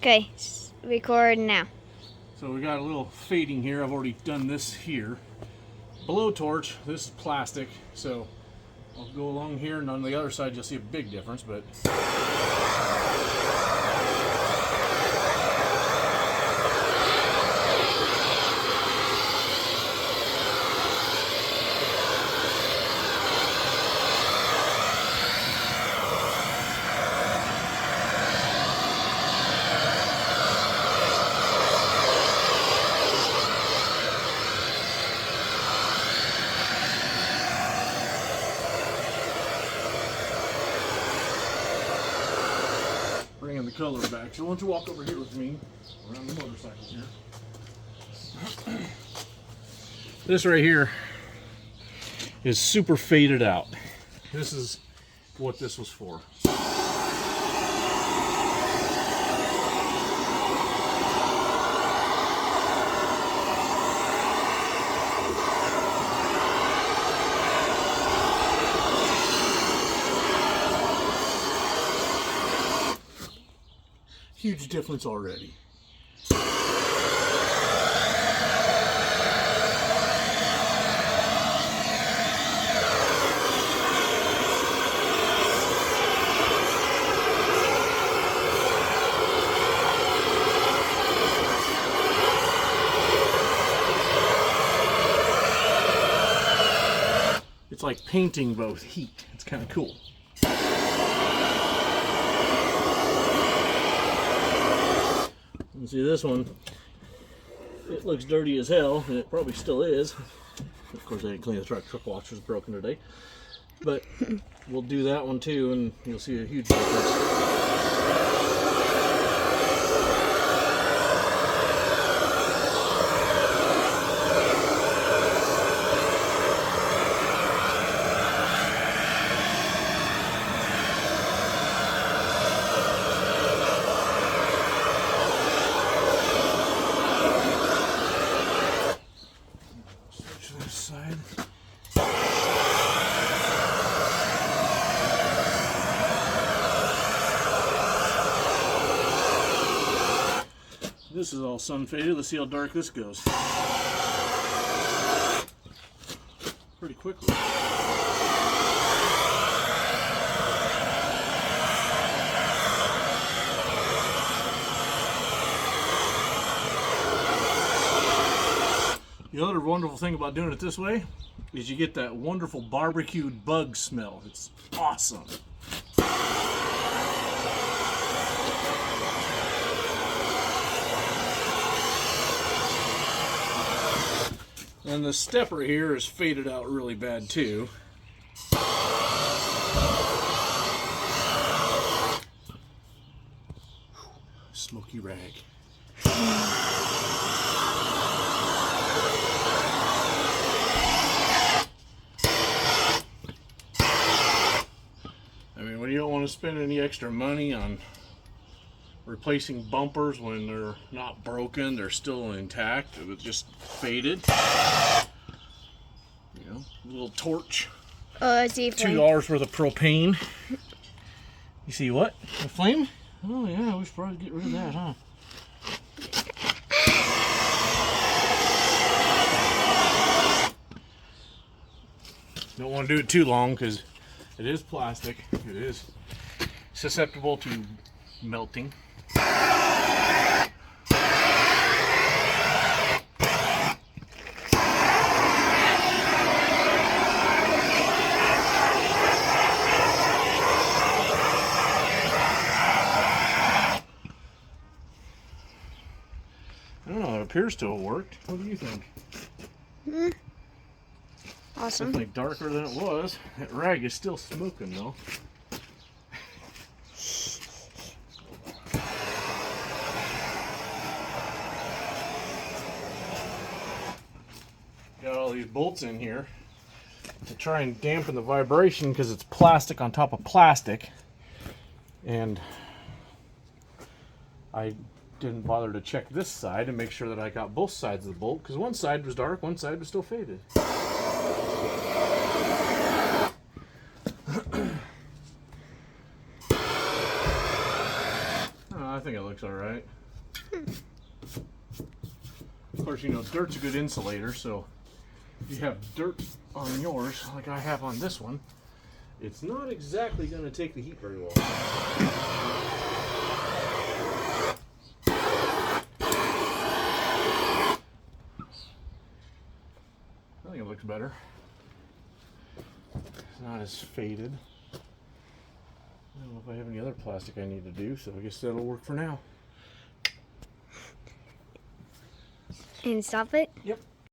Okay, record now. So we got a little fading here. I've already done this here. Blowtorch, this is plastic, so I'll go along here, and on the other side you'll see a big difference, but bringing the color back. So why don't you walk over here with me around the motorcycle here. This right here is super faded out. This is what this was for. Huge difference already. It's like painting both heat. It's kind of cool. You see this one, it looks dirty as hell, and it probably still is. Of course I didn't clean the truck washer's broken today. But we'll do that one too, and you'll see a huge difference. Side. This is all sun faded. Let's see how dark this goes. Pretty quickly. The other wonderful thing about doing it this way is you get that wonderful barbecued bug smell. It's awesome. And the stepper here is faded out really bad too. Smoky rag. When you don't want to spend any extra money on replacing bumpers when they're not broken, they're still intact, it was just faded. You know, a little torch. Oh, I see flame. $2 worth of propane. You see what? A flame? Oh yeah, we should probably get rid of that, huh? Don't want to do it too long because it is plastic. It is susceptible to melting. I don't know, it appears to have worked. What do you think? Awesome. Definitely darker than it was. That rag is still smoking though. Got all these bolts in here to try and dampen the vibration because it's plastic on top of plastic. And I didn't bother to check this side and make sure that I got both sides of the bolt because one side was dark, one side was still faded. I think it looks all right. Of course, you know, dirt's a good insulator, so if you have dirt on yours, like I have on this one, it's not exactly going to take the heat very well. I think it looks better. It's not as faded. I don't know if I have any other plastic I need to do, so I guess that'll work for now. And stop it? Yep.